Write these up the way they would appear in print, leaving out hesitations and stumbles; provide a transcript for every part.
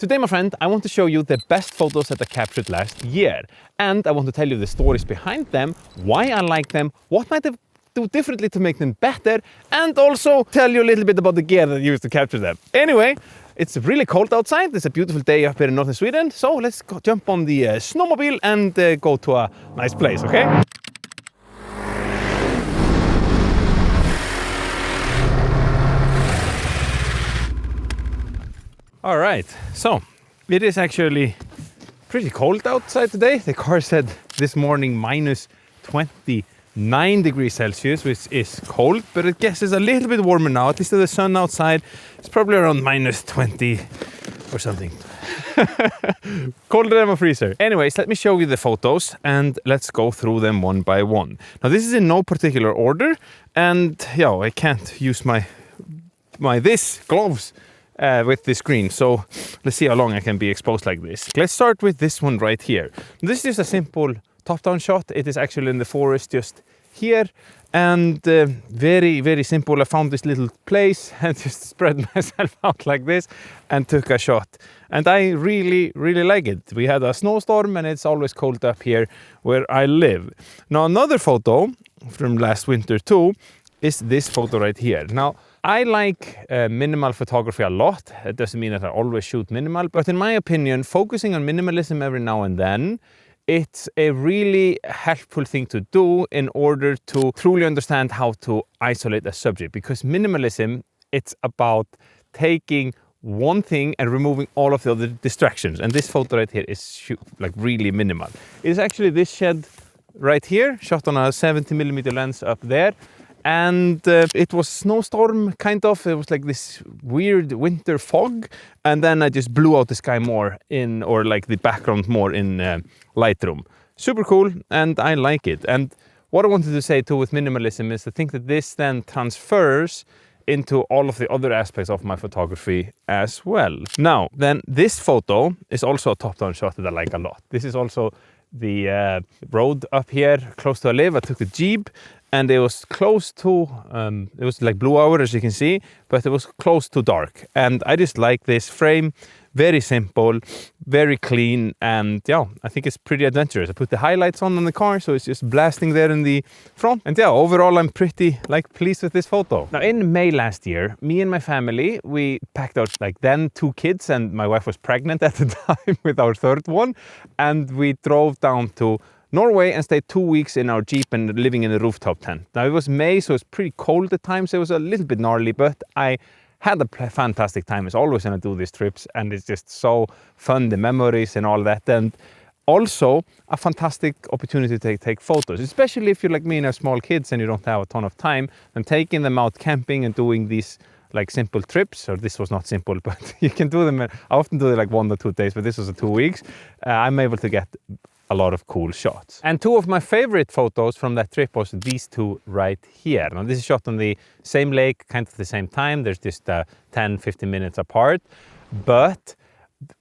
Today, my friend, I want to show you the best photos that I captured last year. And I want to tell you the stories behind them, why I like them, what might I do differently to make them better, and also tell you a little bit about the gear that I used to capture them. Anyway, it's really cold outside. It's a beautiful day up here in northern Sweden. So let's go jump on the snowmobile and go to a nice place, okay? All right, so it is actually pretty cold outside today. The car said this morning minus 29 degrees Celsius, which is cold, but I guess it's a little bit warmer now. At least the sun outside is probably around minus 20 or something. Colder than a freezer. Anyways, let me show you the photos and let's go through them one by one. Now this is in no particular order, and yeah, I can't use my gloves with the screen, so let's see how long I can be exposed like this. Let's start with this one right here. This is just a simple top-down shot. It is actually in the forest just here, and very, very simple. I found this little place and just spread myself out like this and took a shot. And I really, really like it. We had a snowstorm and it's always cold up here where I live. Now another photo from last winter too is this photo right here. Now, I like minimal photography a lot. It doesn't mean that I always shoot minimal, but in my opinion, focusing on minimalism every now and then, it's a really helpful thing to do in order to truly understand how to isolate a subject. Because minimalism, it's about taking one thing and removing all of the other distractions. And this photo right here is like really minimal. It's actually this shed right here, shot on a 70mm lens up there. And it was snowstorm, kind of. It was like this weird winter fog. And then I just blew out the sky more or like the background more in Lightroom. Super cool, and I like it. And what I wanted to say too with minimalism is I think that this then transfers into all of the other aspects of my photography as well. Now, then this photo is also a top-down shot that I like a lot. This is also the road up here close to where I live. I took the Jeep. And it was close to, it was like blue hour as you can see, but it was close to dark. And I just like this frame, very simple, very clean, and yeah, I think it's pretty adventurous. I put the highlights on the car, so it's just blasting there in the front. And yeah, overall I'm pretty pleased with this photo. Now in May last year, me and my family, we packed out then 2 kids, and my wife was pregnant at the time with our third one. And we drove down to Norway and stayed 2 weeks in our Jeep and living in a rooftop tent. Now it was May, so it was pretty cold at times. So it was a little bit gnarly, but I had a fantastic time. It's always when I do these trips, and it's just so fun, the memories and all that. And also a fantastic opportunity to take photos, especially if you're like me and have small kids and you don't have a ton of time, and taking them out camping and doing these simple trips, or this was not simple, but you can do them. I often do it 1 or 2 days, but this was 2 weeks. I'm able to get a lot of cool shots. And 2 of my favorite photos from that trip was these 2 right here. Now this is shot on the same lake, kind of the same time. There's just 10-15 minutes apart. But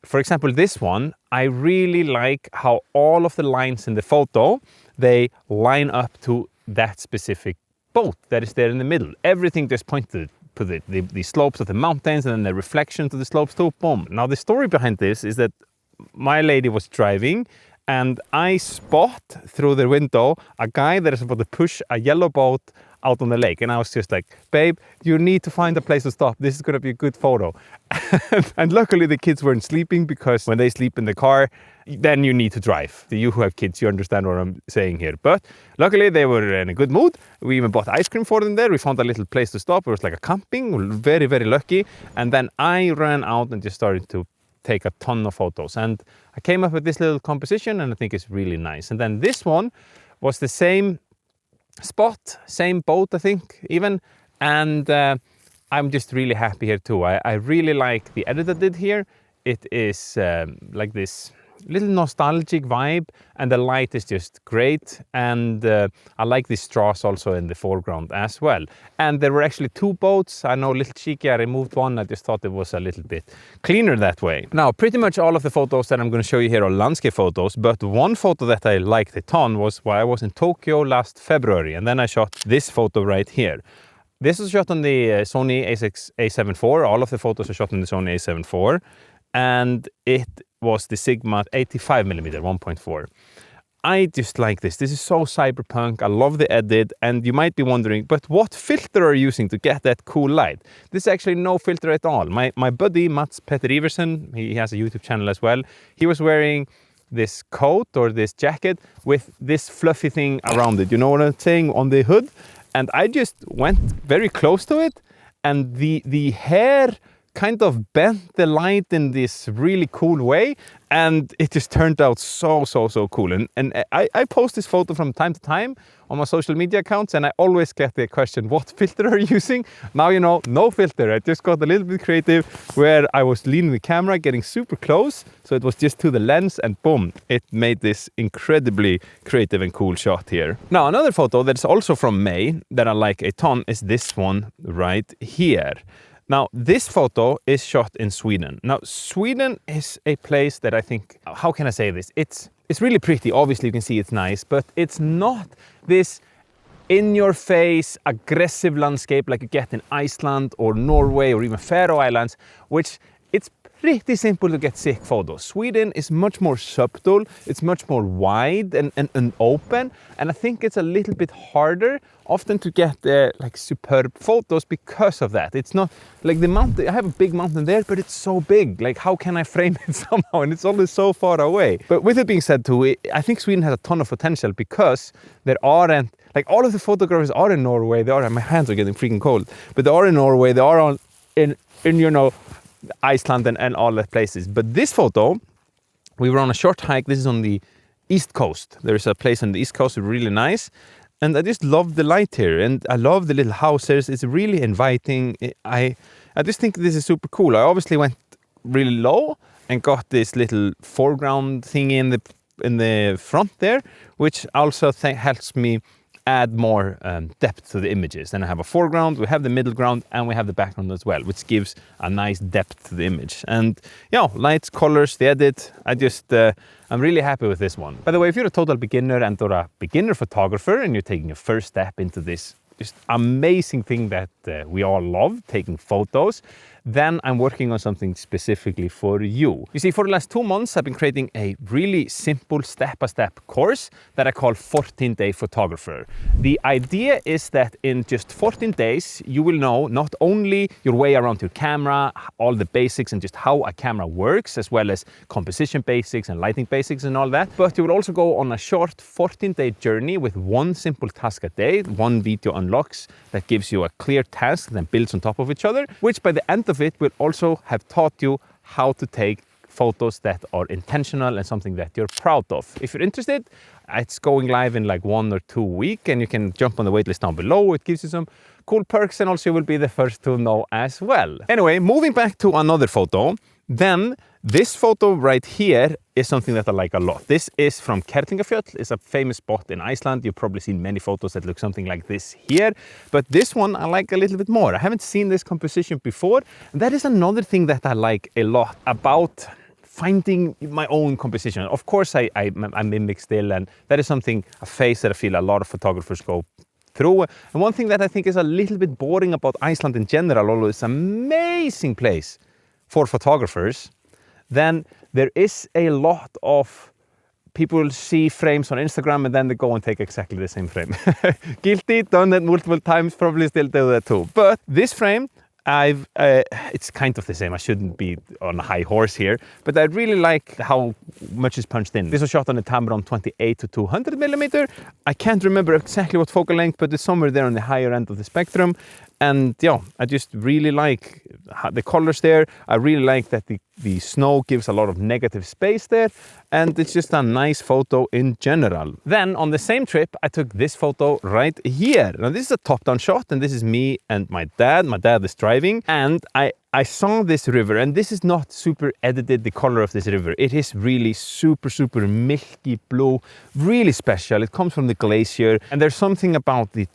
for example, this one, I really like how all of the lines in the photo, they line up to that specific boat that is there in the middle. Everything just pointed to the slopes of the mountains, and then the reflection to the slopes too. Boom. Now the story behind this is that my lady was driving, and I spot through the window a guy that is about to push a yellow boat out on the lake. And I was just like, babe, you need to find a place to stop. This is going to be a good photo. And luckily the kids weren't sleeping, because when they sleep in the car, then you need to drive. You who have kids, you understand what I'm saying here. But luckily they were in a good mood. We even bought ice cream for them there. We found a little place to stop. It was like a camping. We were very, very lucky. And then I ran out and just started to take a ton of photos, and I came up with this little composition, and I think it's really nice. And then this one was the same spot, same boat, I think even, and I'm just really happy here too. I really like the edit I did here. It is like this little nostalgic vibe, and the light is just great. And I like the straws also in the foreground as well. And there were actually 2 boats. I know, a little cheeky, I removed one. I just thought it was a little bit cleaner that way. Now, pretty much all of the photos that I'm going to show you here are landscape photos, but one photo that I liked a ton was while I was in Tokyo last February, and then I shot this photo right here. This was shot on the Sony A7 IV. All of the photos are shot on the Sony A7 IV. and it was the Sigma 85mm 1.4. I just like this. This is so cyberpunk. I love the edit, and you might be wondering, but what filter are you using to get that cool light? This is actually no filter at all. My buddy Mats Petter Iversen, he has a YouTube channel as well. He was wearing this coat or this jacket with this fluffy thing around it. You know what I'm saying? On the hood. And I just went very close to it, and the hair kind of bent the light in this really cool way, and it just turned out so cool. And I post this photo from time to time on my social media accounts, and I always get the question, what filter are you using? Now you know, no filter. I just got a little bit creative where I was leaning the camera, getting super close, so it was just to the lens, and boom, it made this incredibly creative and cool shot here. Now another photo that's also from May that I like a ton is this one right here. Now, this photo is shot in Sweden. Now, Sweden is a place that I think, how can I say this? It's really pretty. Obviously, you can see it's nice, but it's not this in-your-face, aggressive landscape like you get in Iceland or Norway or even Faroe Islands, which it's pretty simple to get sick photos. Sweden is much more subtle, it's much more wide and open, and I think it's a little bit harder often to get like superb photos because of that. It's not like the mountain, I have a big mountain there, but it's so big. Like, how can I frame it somehow? And it's always so far away. But with it being said too, I think Sweden has a ton of potential because there aren't, like all of the photographers are in Norway, they are, my hands are getting freaking cold, but they are in Norway, they are in you know, Iceland and all that places. But this photo, we were on a short hike. This is on the east coast. There's a place on the east coast really nice, and I just love the light here, and I love the little houses. It's really inviting. I just think this is super cool. I obviously went really low and got this little foreground thing in the front there, which also helps me add more depth to the images. And I have a foreground, we have the middle ground, and we have the background as well, which gives a nice depth to the image. And lights, colors, the edit, I'm really happy with this one. By the way, if you're a total beginner or a beginner photographer and you're taking your first step into this just amazing thing that we all love, taking photos, then I'm working on something specifically for you. You see, for the last 2 months, I've been creating a really simple step-by-step course that I call 14-Day Photographer. The idea is that in just 14 days, you will know not only your way around your camera, all the basics and just how a camera works, as well as composition basics and lighting basics and all that, but you will also go on a short 14-day journey with one simple task a day. One video unlocks that gives you a clear task that builds on top of each other, which by the end of it will also have taught you how to take photos that are intentional and something that you're proud of. If you're interested, it's going live in like 1 or 2 weeks, and you can jump on the waitlist down below. It gives you some cool perks, and also you will be the first to know as well. Anyway, moving back to another photo, then this photo right here is something that I like a lot. This is from Kerlingafjöll. It's a famous spot in Iceland. You've probably seen many photos that look something like this here, but this one I like a little bit more. I haven't seen this composition before. And that is another thing that I like a lot about finding my own composition. Of course, I mimic still, and that is something, a phase that I feel a lot of photographers go through. And one thing that I think is a little bit boring about Iceland in general, although it's an amazing place for photographers, then there is a lot of people see frames on Instagram and then they go and take exactly the same frame. Guilty, done that multiple times, probably still do that too. But this frame, it's kind of the same. I shouldn't be on a high horse here, but I really like how much is punched in. This was shot on a Tamron 28 to 200 millimeter. I can't remember exactly what focal length, but it's somewhere there on the higher end of the spectrum. And I just really like the colors there. I really like that the snow gives a lot of negative space there, and it's just a nice photo in general. Then on the same trip, I took this photo right here. Now this is a top-down shot, and this is me and my dad. My dad is driving, and I saw this river, and this is not super edited, the color of this river. It is really super milky blue, really special. It comes from the glacier, and there's something about the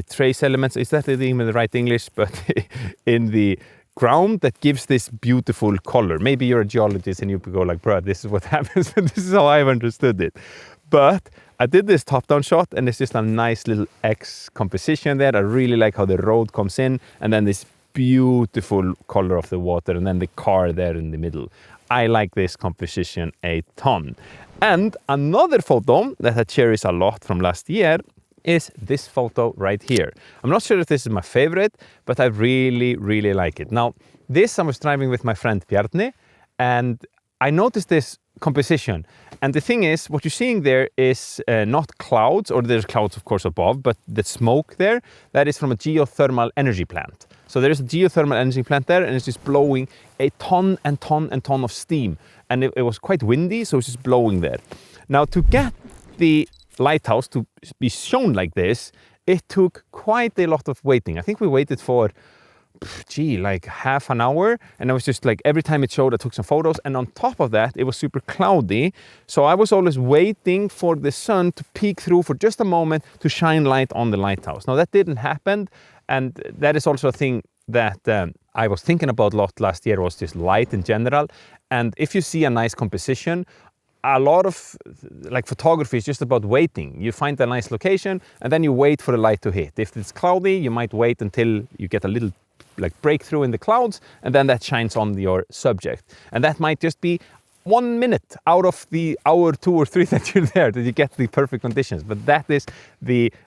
trace elements, is that even the right English, but in the ground that gives this beautiful color. Maybe you're a geologist and you go like, bro, this is what happens, but this is how I've understood it. But I did this top-down shot, and it's just a nice little X composition there. I really like how the road comes in, and then this beautiful color of the water, and then the car there in the middle. I like this composition a ton. And another photo that I cherish a lot from last year is this photo right here. I'm not sure if this is my favorite, but I really, really like it. Now, this I was driving with my friend Bjarni, and I noticed this composition. And the thing is, what you're seeing there is not clouds, or there's clouds of course above, but the smoke there, that is from a geothermal energy plant. So there's a geothermal energy plant there, and it's just blowing a ton and ton and ton of steam. And it was quite windy, so it's just blowing there. Now, to get the lighthouse to be shown like this, it took quite a lot of waiting. I think we waited for like half an hour, and I was just like, every time it showed, I took some photos, and on top of that it was super cloudy, so I was always waiting for the sun to peek through for just a moment to shine light on the lighthouse. Now that didn't happen, and that is also a thing that I was thinking about a lot last year, was just light in general. And if you see a nice composition, a lot of like photography is just about waiting. You find a nice location and then you wait for the light to hit. If it's cloudy, you might wait until you get a little like breakthrough in the clouds, and then that shines on your subject. And that might just be 1 minute out of the hour, 2 or 3 that you're there, that you get the perfect conditions. But that is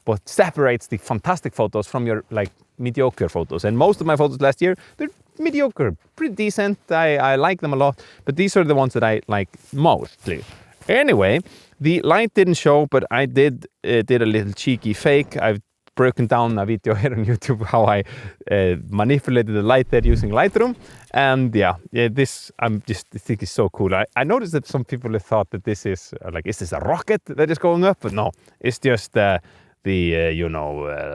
what separates the fantastic photos from your like mediocre photos. And most of my photos last year, they're mediocre, pretty decent. I like them a lot, but these are the ones that I like mostly. Anyway, the light didn't show, but I did a little cheeky fake. I've broken down a video here on YouTube how I manipulated the light there using Lightroom, and yeah, this I think is so cool. I noticed that some people have thought that this is like, is this a rocket that is going up? But no, it's just the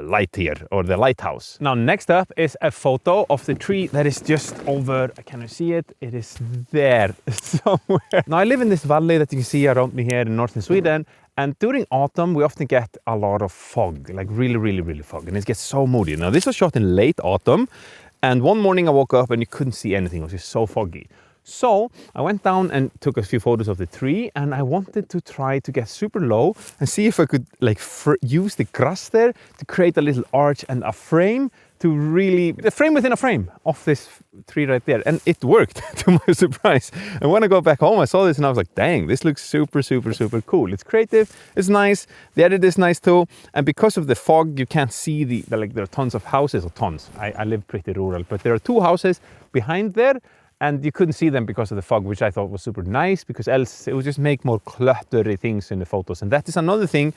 light here, or the lighthouse. Now, next up is a photo of the tree that is just over, can you see it? It is there somewhere. Now, I live in this valley that you can see around me here in northern Sweden, and during autumn we often get a lot of fog, like really, really, really fog, and it gets so moody. Now, this was shot in late autumn, and one morning I woke up and you couldn't see anything. It was just so foggy. So I went down and took a few photos of the tree, and I wanted to try to get super low and see if I could like use the grass there to create a little arch and a frame to really, the frame within a frame of this tree right there. And it worked to my surprise. And when I got back home, I saw this and I was like, dang, this looks super, super, super cool. It's creative, it's nice, the edit is nice too. And because of the fog, you can't see like there are tons of houses, or tons. I live pretty rural, but there are 2 houses behind there, and you couldn't see them because of the fog, which I thought was super nice, because else it would just make more cluttery things in the photos. And that is another thing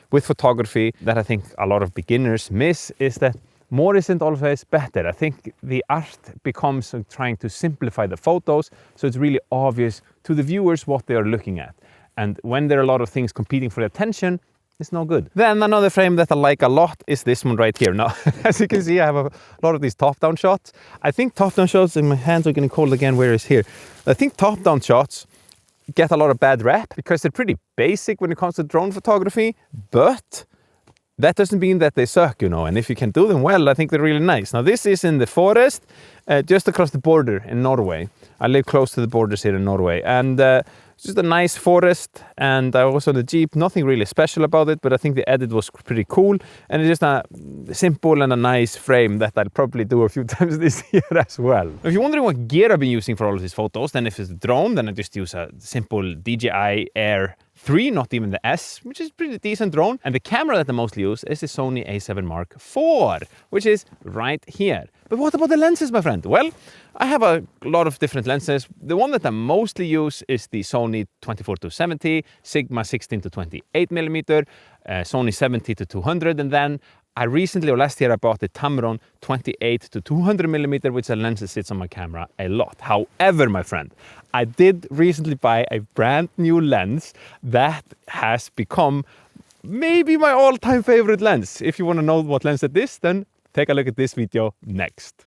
with photography that I think a lot of beginners miss, is that more isn't always better. I think the art becomes trying to simplify the photos, so it's really obvious to the viewers what they are looking at. And when there are a lot of things competing for attention, it's no good. Then another frame that I like a lot is this one right here. Now, as you can see, I have a lot of these top-down shots. I think top-down shots, and my hands are getting cold again, where is here? I think top-down shots get a lot of bad rap because they're pretty basic when it comes to drone photography, but that doesn't mean that they suck, and if you can do them well, I think they're really nice. Now, this is in the forest, just across the border in Norway. I live close to the borders here in Norway, and it's just a nice forest, and I was on the Jeep, nothing really special about it, but I think the edit was pretty cool, and it's just a simple and a nice frame that I'll probably do a few times this year as well. If you're wondering what gear I've been using for all of these photos, then if it's a drone, then I just use a simple DJI Air 3, not even the S, which is a pretty decent drone. And the camera that I mostly use is the Sony A7 Mark IV, which is right here. But what about the lenses, my friend? Well, I have a lot of different lenses. The one that I mostly use is the Sony 24-70, Sigma 16-28mm, Sony 70-200, and then I recently, or last year, I bought the Tamron 28-200mm, which a lens that sits on my camera a lot. However, my friend, I did recently buy a brand new lens that has become maybe my all-time favorite lens. If you want to know what lens it is, then take a look at this video next.